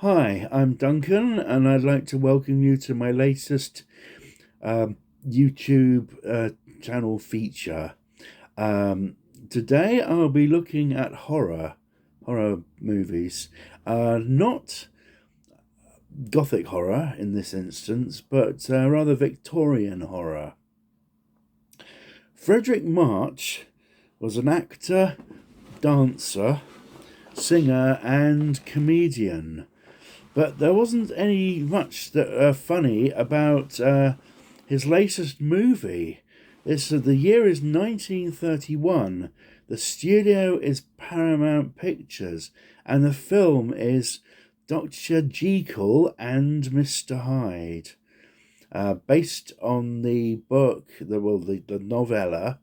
Hi, I'm Duncan, and I'd like to welcome you to my latest YouTube channel feature. Um, Today I'll be looking at horror movies, not gothic horror in this instance, but rather Victorian horror. Frederic March was an actor, dancer, singer, and comedian. But there wasn't any much that funny about his latest movie. The year is 1931. The studio is Paramount Pictures, and the film is Dr. Jekyll and Mr. Hyde, based on the book, the novella,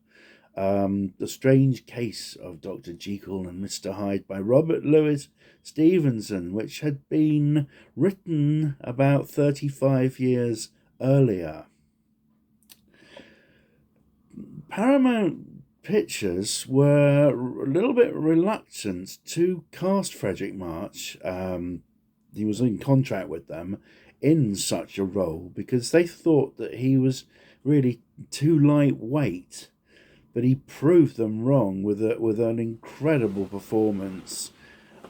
The Strange Case of Dr. Jekyll and Mr. Hyde by Robert Louis Stevenson, which had been written about 35 years earlier. Paramount Pictures were a little bit reluctant to cast Frederic March. He was in contract with them in such a role because they thought that he was really too lightweight, but he proved them wrong with an incredible performance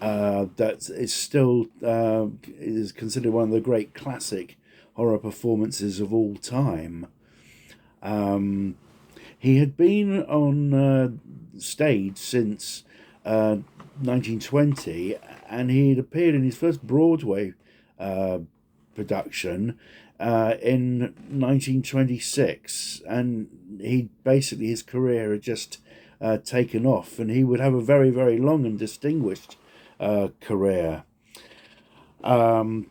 that is still is considered one of the great classic horror performances of all time. He had been on stage since 1920, and he had appeared in his first Broadway production in 1926, and his career had just taken off, and he would have a very, very long and distinguished career. Now,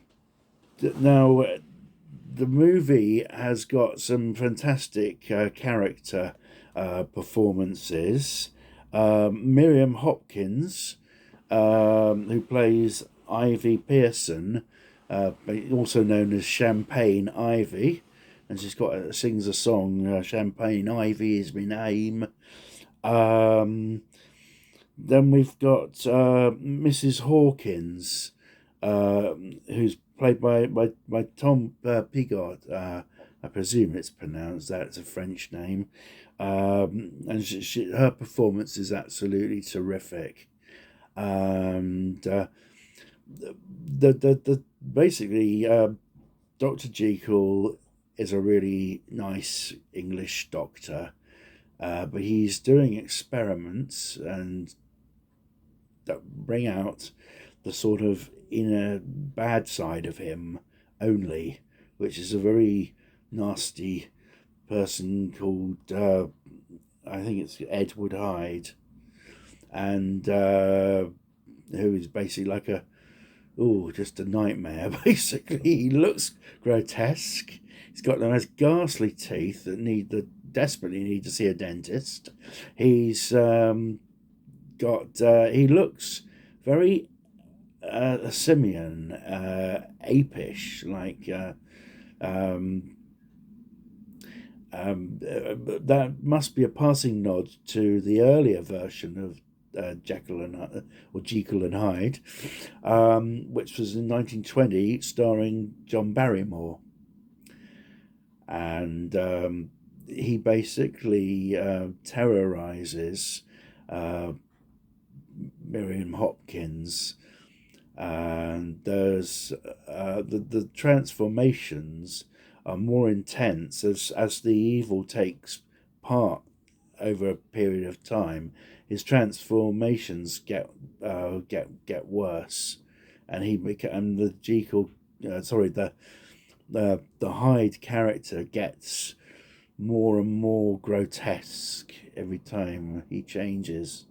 the movie has got some fantastic character performances. Miriam Hopkins, who plays Ivy Pearson, also known as Champagne Ivy, and sings a song, Champagne Ivy is my name. Then we've got Mrs. Hawkins, who's played by Tom Pigott. I presume it's pronounced that. It's a French name. And her performance is absolutely terrific. And basically, Dr. Jekyll is a really nice English doctor, but he's doing experiments and that bring out the sort of inner bad side of him only, which is a very nasty person called I think it's Edward Hyde, and who is basically like just a nightmare. Basically, he looks grotesque. He's got the most ghastly teeth that desperately need to see a dentist. He's he looks very simian, apish, like that must be a passing nod to the earlier version of Jekyll and Hyde, which was in 1920, starring John Barrymore, and he basically terrorizes Miriam Hopkins, and there's the transformations are more intense as the evil takes part over a period of time. His transformations get worse, and the Jekyll, the Hyde character gets more and more grotesque every time he changes.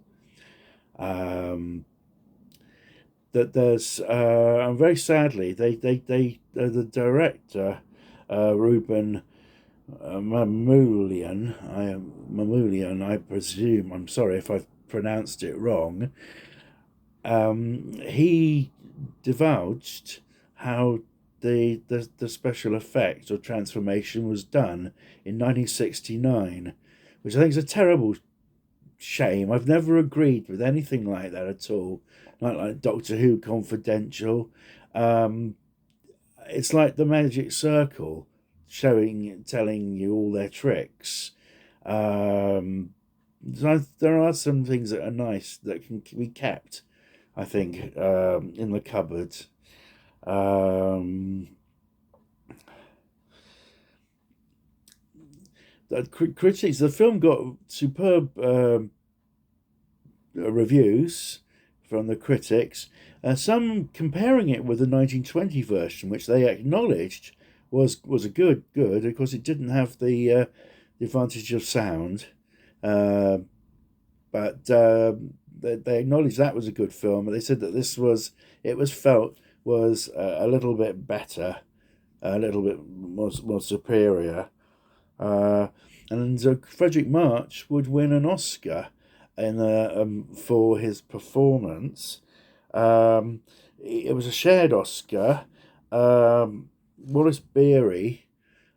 That there's very sadly the director Ruben Mamoulian, I presume. I'm sorry if I've pronounced it wrong. He divulged how the special effect or transformation was done in 1969, which I think is a terrible shame. I've never agreed with anything like that at all. Like Doctor Who Confidential. Um, it's like the Magic Circle, telling you all their tricks. Um, so there are some things that are nice that can be kept, I think, in the cupboard. Um, Critics, the film got superb reviews from the critics, some comparing it with the 1920 version, which they acknowledged was a good. Of course, it didn't have the advantage of sound, uh, but they acknowledged that was a good film. But they said that it was felt was a little bit better, a little bit more superior. Uh, and Frederic March would win an Oscar for his performance. It was a shared Oscar. Wallace Beery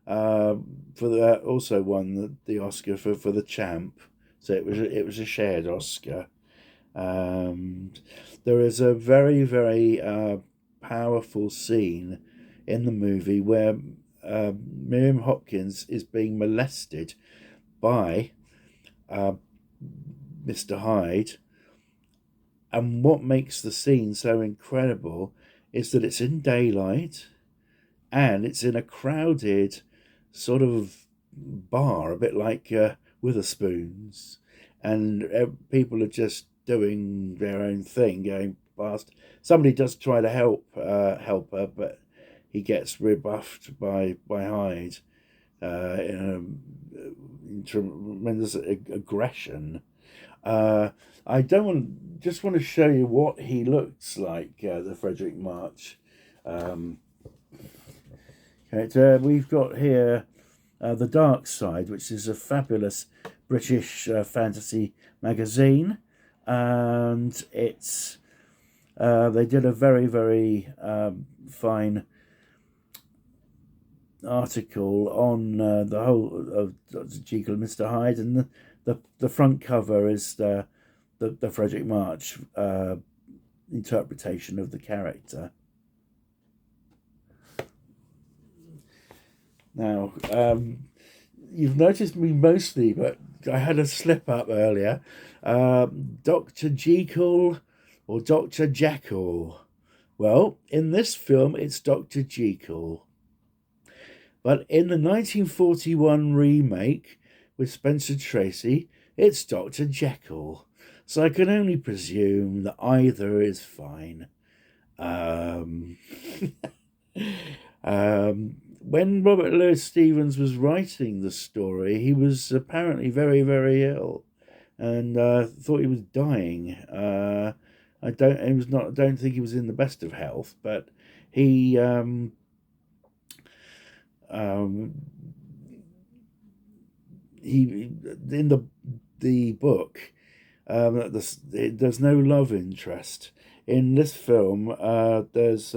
also won the Oscar for the Champ, so it was a shared Oscar. There is a very very powerful scene in the movie where Miriam Hopkins is being molested by Mr. Hyde. And what makes the scene so incredible is that it's in daylight and it's in a crowded sort of bar, a bit like Witherspoons, and people are just doing their own thing, going past. Somebody does try to help her, but he gets rebuffed by Hyde in tremendous aggression. I don't want just want to show you what he looks like, the Frederic March character. We've got here The Dark Side, which is a fabulous British fantasy magazine, and it's they did a very very fine article on the whole of Jekyll and Mr. Hyde, and the front cover is the Frederic March interpretation of the character. Now, you've noticed me mostly, but I had a slip up earlier. Dr. Jekyll or Dr. Jekyll? Well, in this film, it's Dr. Jekyll. But in the 1941 remake with Spencer Tracy, it's Dr. Jekyll. So I can only presume that either is fine. When Robert Louis Stevenson was writing the story, he was apparently very, very ill, and thought he was dying. I don't think he was in the best of health, but he in the book, there's no love interest in this film. There's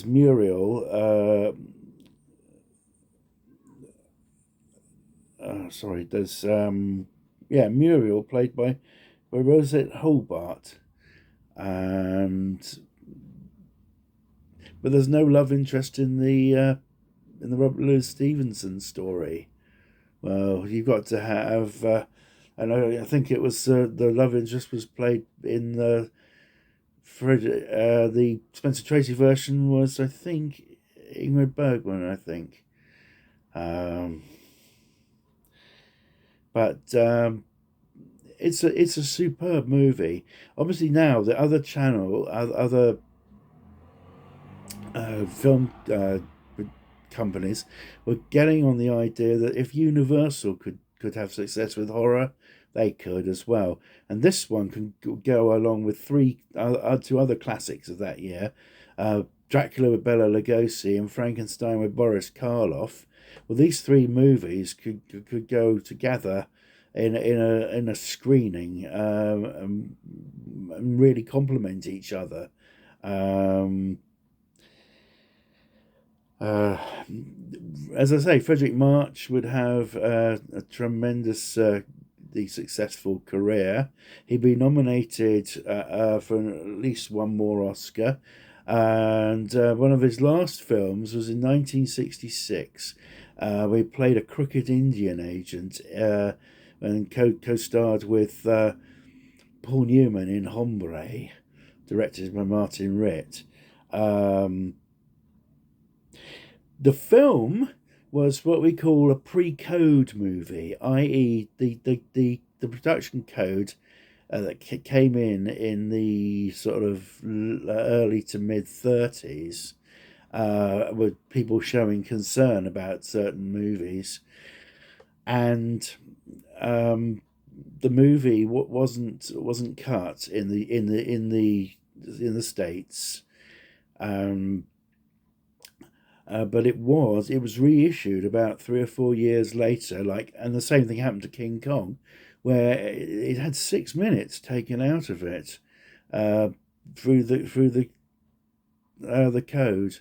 Muriel. There's Muriel, played by Rosette Hobart, but there's no love interest in the Robert Louis Stevenson story. Well, you've got to have, and I think it was the love interest was played in the Spencer Tracy version was, I think, Ingrid Bergman, I think. But it's a superb movie. Obviously now the other film companies were getting on the idea that if Universal could have success with horror, they could as well. And this one can go along with two other classics of that year, Dracula with Bela Lugosi and Frankenstein with Boris Karloff. Well, these three movies could go together in a screening and really complement each other. As I say, Frederic March would have a tremendous the successful career. He'd been nominated for at least one more Oscar, and one of his last films was in 1966. Where he played a crooked Indian agent and co-starred with Paul Newman in Hombre, directed by Martin Ritt. The film was what we call a pre-code movie, i.e. the production code that came in the sort of early to mid-30s, with people showing concern about certain movies, and the movie wasn't cut in the States. But it was reissued about 3 or 4 years later, and the same thing happened to King Kong, where it had 6 minutes taken out of it through the code,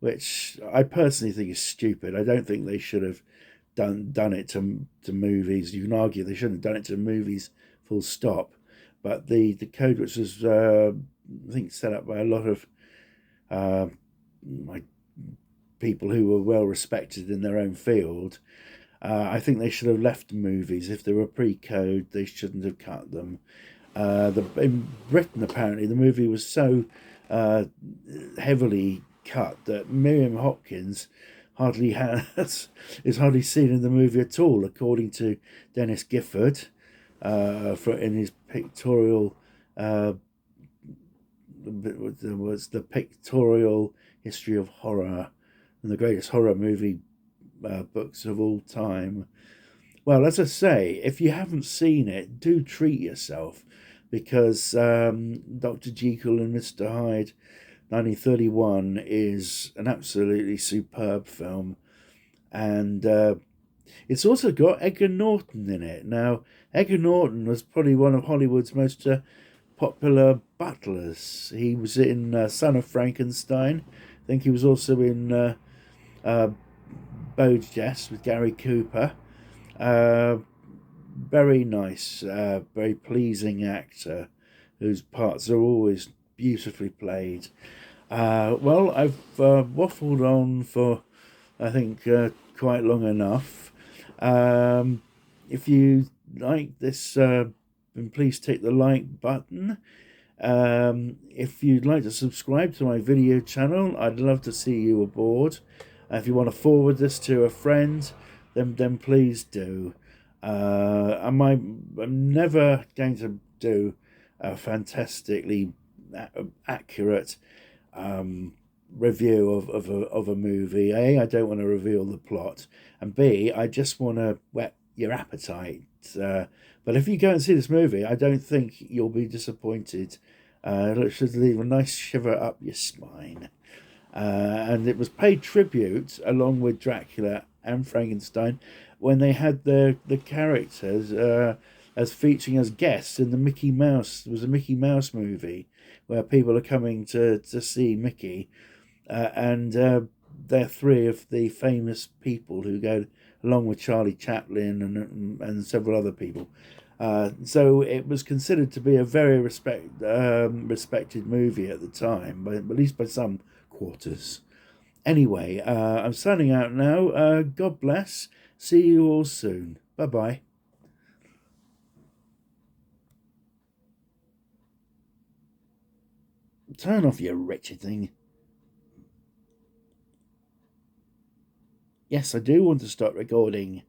which I personally think is stupid. I don't think they should have done it to movies. You can argue they shouldn't have done it to movies, full stop. But the code, which was I think set up by a lot of people who were well respected in their own field, I think they should have left movies. If they were pre-code, they shouldn't have cut them. In Britain, apparently, the movie was so heavily cut that Miriam Hopkins is hardly seen in the movie at all, according to Dennis Gifford, in his pictorial was the pictorial history of horror and the greatest horror movie books of all time. Well, as I say, if you haven't seen it, do treat yourself, because Dr. Jekyll and Mr. Hyde 1931 is an absolutely superb film, and it's also got Edgar Norton in it. Now, Edgar Norton was probably one of Hollywood's most popular butlers. He was in Son of Frankenstein. I think he was also in Bojack with Gary Cooper. Very nice, very pleasing actor whose parts are always beautifully played. Well, I've waffled on for, I think, quite long enough. If you like this, then please tick the like button. If you'd like to subscribe to my video channel, I'd love to see you aboard. If you want to forward this to a friend, then please do. I'm never going to do a fantastically accurate review of a movie. A, I don't want to reveal the plot, and B, I just want to whet your appetite. But if you go and see this movie, I don't think you'll be disappointed. It should leave a nice shiver up your spine. And it was paid tribute, along with Dracula and Frankenstein, when they had the characters as featuring as guests in the Mickey Mouse. It was a Mickey Mouse movie where people are coming to see Mickey, and they're three of the famous people who go along with Charlie Chaplin and several other people. So it was considered to be a very respected movie at the time, at least by some quarters. Anyway, I'm signing out now. God bless. See you all soon. Bye-bye. Turn off your wretched thing. Yes, I do want to start recording.